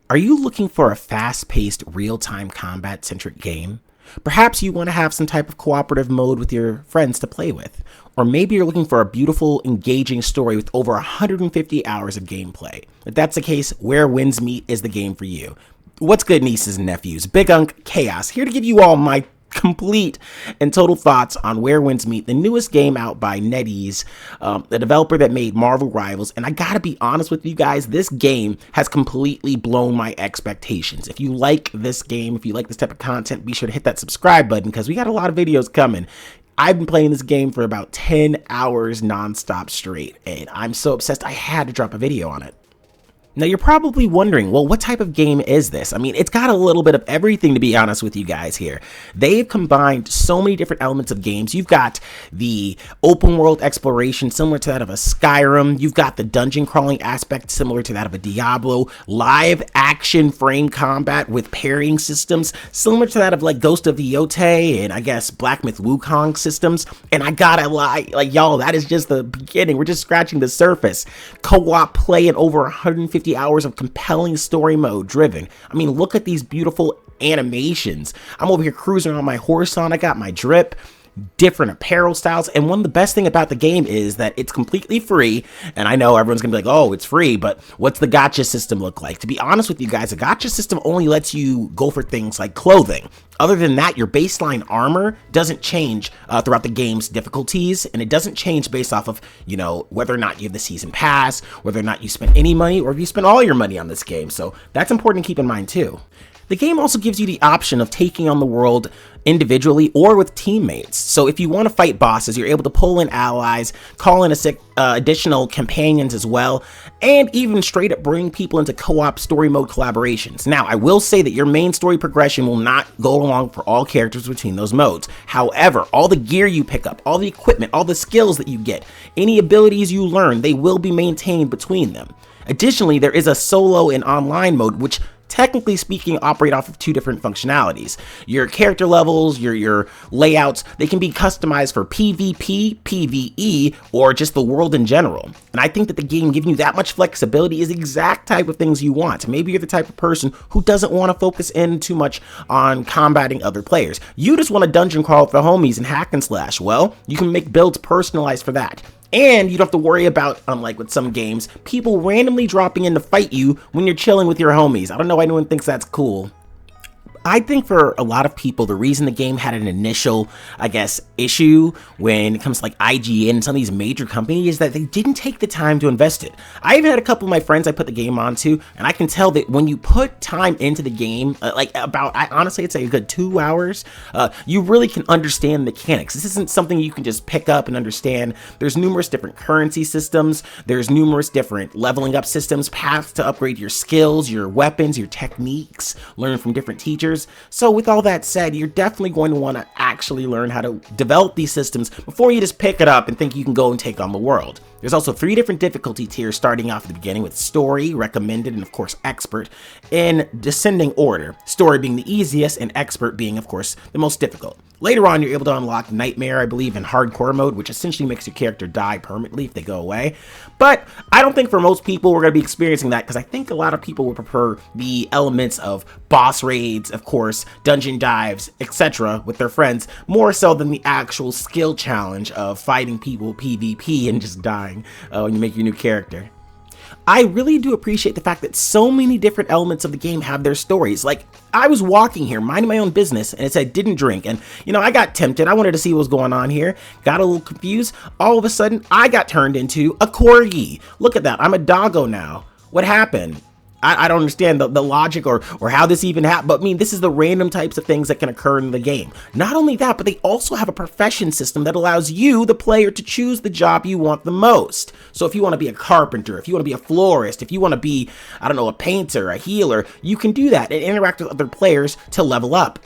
Are you looking for a fast-paced, real-time combat-centric game? Perhaps you want to have some type of cooperative mode with your friends to play with. Or maybe you're looking for a beautiful, engaging story with over 150 hours of gameplay. If that's the case, Where Winds Meet is the game for you. What's good, nieces and nephews? Big Unk Chaos here to give you all my complete and total thoughts on Where Winds Meet, the newest game out by NetEase, the developer that made Marvel Rivals. And I gotta be honest with you guys, this game has completely blown my expectations. If you like this game, if you like this type of content, be sure to hit that subscribe button because we got a lot of videos coming. I've been playing this game for about 10 hours nonstop straight, and I'm so obsessed I had to drop a video on it. Now you're probably wondering, well, what type of game is this? I mean, it's got a little bit of everything, to be honest with you guys here. They've combined so many different elements of games. You've got the open world exploration similar to that of a Skyrim. You've got the dungeon crawling aspect similar to that of a Diablo. Live action frame combat with parrying systems similar to that of like Ghost of Yotei and I guess Black Myth Wukong systems. And I gotta lie, like y'all, that is just the beginning. We're just scratching the surface. Co-op play in over 150 hours of compelling story mode driven. I mean, look at these beautiful animations. I'm over here cruising on my horse on. I got my drip, different apparel styles. And one of the best thing about the game is that it's completely free. And I know everyone's gonna be like, oh, it's free, but what's the gacha system look like? To be honest with you guys, a gacha system only lets you go for things like clothing. Other than that, your baseline armor doesn't change throughout the game's difficulties, and it doesn't change based off of, you know, whether or not you have the season pass, whether or not you spend any money, or if you spend all your money on this game. So that's important to keep in mind too. The game also gives you the option of taking on the world individually or with teammates. So if you want to fight bosses, you're able to pull in allies, call in additional companions as well, and even straight up bring people into co-op story mode collaborations. Now, I will say that your main story progression will not go along for all characters between those modes. However, all the gear you pick up, all the equipment, all the skills that you get, any abilities you learn, they will be maintained between them. Additionally, there is a solo and online mode, which technically speaking operate off of two different functionalities. Your character levels, your layouts, they can be customized for PvP, PvE, or just the world in general. And I think that the game giving you that much flexibility is the exact type of things you want. Maybe you're the type of person who doesn't want to focus in too much on combating other players. You just want to dungeon crawl with the homies and hack and slash. Well, you can make builds personalized for that. And you don't have to worry about, unlike with some games, people randomly dropping in to fight you when you're chilling with your homies. I don't know why anyone thinks that's cool. I think for a lot of people, the reason the game had an initial, I guess, issue when it comes to like IGN and some of these major companies is that they didn't take the time to invest it. I even had a couple of my friends I put the game onto, and I can tell that when you put time into the game, honestly, I'd say a good 2 hours, you really can understand mechanics. This isn't something you can just pick up and understand. There's numerous different currency systems. There's numerous different leveling up systems, paths to upgrade your skills, your weapons, your techniques, learn from different teachers. So with all that said, you're definitely going to want to actually learn how to develop these systems before you just pick it up and think you can go and take on the world. There's also 3 different difficulty tiers starting off at the beginning with story, recommended, and of course expert in descending order. Story being the easiest and expert being of course the most difficult. Later on, you're able to unlock Nightmare, I believe, in hardcore mode, which essentially makes your character die permanently if they go away. But I don't think for most people we're going to be experiencing that because I think a lot of people would prefer the elements of boss raids, of course, dungeon dives, etc. with their friends, more so than the actual skill challenge of fighting people PvP and just dying when you make your new character. I really do appreciate the fact that so many different elements of the game have their stories. Like, I was walking here, minding my own business, and it said didn't drink. And, you know, I got tempted. I wanted to see what was going on here. Got a little confused. All of a sudden, I got turned into a corgi. Look at that. I'm a doggo now. What happened? I don't understand the logic or how this even happened, but I mean, this is the random types of things that can occur in the game. Not only that, but they also have a profession system that allows you, the player, to choose the job you want the most. So if you want to be a carpenter, if you want to be a florist, if you want to be, I don't know, a painter, a healer, you can do that and interact with other players to level up.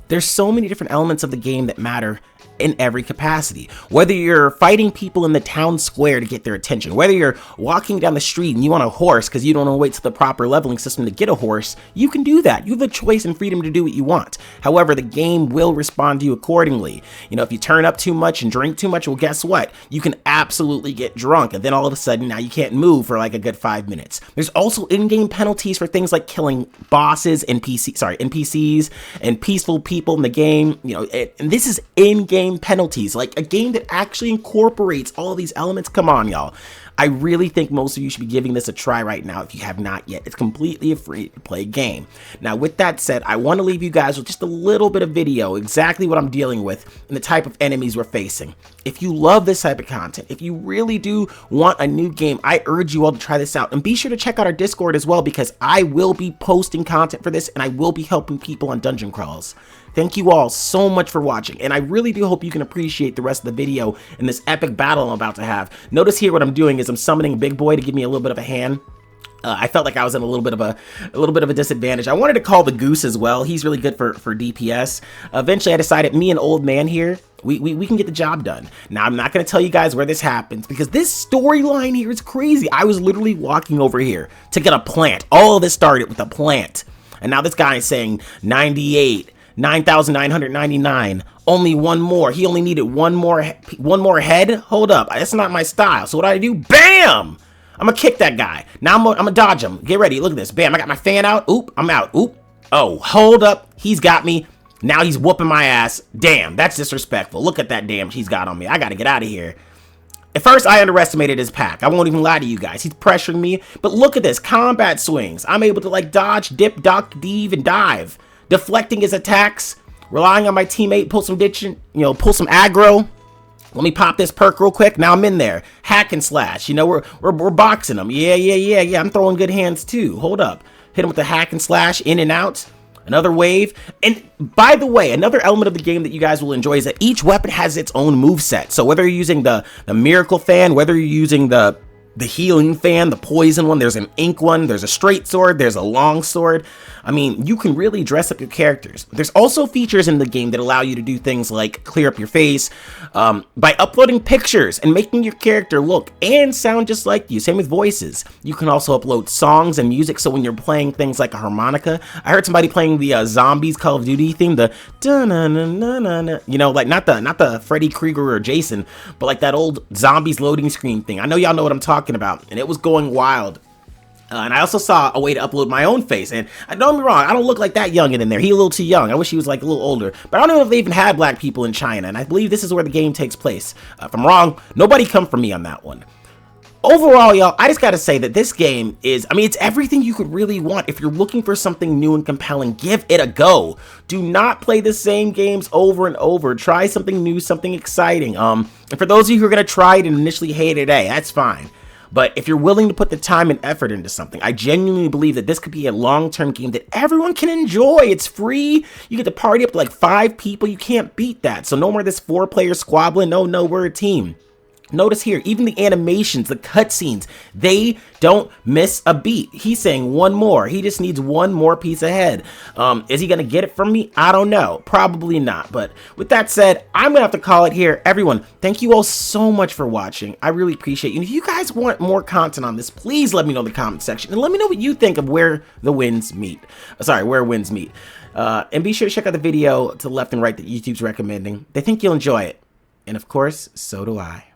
There's so many different elements of the game that matter in every capacity. Whether you're fighting people in the town square to get their attention, whether you're walking down the street and you want a horse because you don't want to wait till the proper leveling system to get a horse, you can do that. You have the choice and freedom to do what you want. However, the game will respond to you accordingly. You know, if you turn up too much and drink too much, well, guess what? You can absolutely get drunk, and then all of a sudden now you can't move for like a good 5 minutes. There's also in-game penalties for things like killing bosses, NPCs, and peaceful people in the game. You know, and this is in-game penalties, like a game that actually incorporates all these elements. Come on, y'all. I really think most of you should be giving this a try right now if you have not yet. It's completely a free-to-play game. Now, with that said, I want to leave you guys with just a little bit of video, exactly what I'm dealing with and the type of enemies we're facing. If you love this type of content, if you really do want a new game, I urge you all to try this out. And be sure to check out our Discord as well, because I will be posting content for this and I will be helping people on dungeon crawls. Thank you all so much for watching, and I really do hope you can appreciate the rest of the video and this epic battle I'm about to have. Notice here what I'm doing is I'm summoning Big Boy to give me a little bit of a hand. I felt like I was in a little bit of a disadvantage. I wanted to call the Goose as well. He's really good for DPS. Eventually, I decided me and Old Man here, we can get the job done. Now, I'm not going to tell you guys where this happens because this storyline here is crazy. I was literally walking over here to get a plant. All of this started with a plant, and now this guy is saying 98. 9,999, only one more. He only needed one more head. Hold up, that's not my style. So what do I do? Bam! I'm gonna kick that guy. Now I'm gonna dodge him. Get ready, look at this. Bam, I got my fan out. Oop, I'm out. Oop. Oh, hold up, he's got me. Now he's whooping my ass. Damn, that's disrespectful. Look at that damage he's got on me. I gotta get out of here. At first, I underestimated his pack. I won't even lie to you guys. He's pressuring me, but look at this, combat swings. I'm able to like dodge, dip, duck, deave, and dive. Deflecting his attacks, relying on my teammate, pull some aggro. Let me pop this perk real quick. Now I'm in there. Hack and slash. You know, we're boxing them. Yeah. I'm throwing good hands too. Hold up. Hit him with the hack and slash, in and out. Another wave. And by the way, another element of the game that you guys will enjoy is that each weapon has its own moveset. So whether you're using the miracle fan, whether you're using the healing fan, the poison one, there's an ink one, there's a straight sword, there's a long sword. I mean, you can really dress up your characters. There's also features in the game that allow you to do things like clear up your face by uploading pictures and making your character look and sound just like you. Same with voices. You can also upload songs and music, so when you're playing things like a harmonica, I heard somebody playing the Zombies Call of Duty theme, the da-na-na-na-na-na, you know, like not the Freddy Krueger or Jason, but like that old Zombies loading screen thing. I know y'all know what I'm talking about, and it was going wild. And I also saw a way to upload my own face, and don't get me wrong, I don't look like that youngin' in there. He's a little too young. I wish he was like a little older, but I don't know if they even had black people in China, and I believe this is where the game takes place. If I'm wrong, nobody come for me on that one. Overall, y'all, I just gotta say that this game is, I mean, it's everything you could really want. If you're looking for something new and compelling, give it a go. Do not play the same games over and over. Try something new, something exciting. And for those of you who are gonna try it and initially hate it, hey, that's fine. But if you're willing to put the time and effort into something, I genuinely believe that this could be a long-term game that everyone can enjoy. It's free. You get to party up to like 5 people. You can't beat that. So no more this 4-player squabbling. No, we're a team. Notice here, even the animations, the cutscenes, they don't miss a beat. He's saying one more. He just needs one more piece of head. Is he going to get it from me? I don't know. Probably not. But with that said, I'm going to have to call it here. Everyone, thank you all so much for watching. I really appreciate you. And if you guys want more content on this, please let me know in the comment section. And let me know what you think of where winds meet. And be sure to check out the video to the left and right that YouTube's recommending. They think you'll enjoy it. And of course, so do I.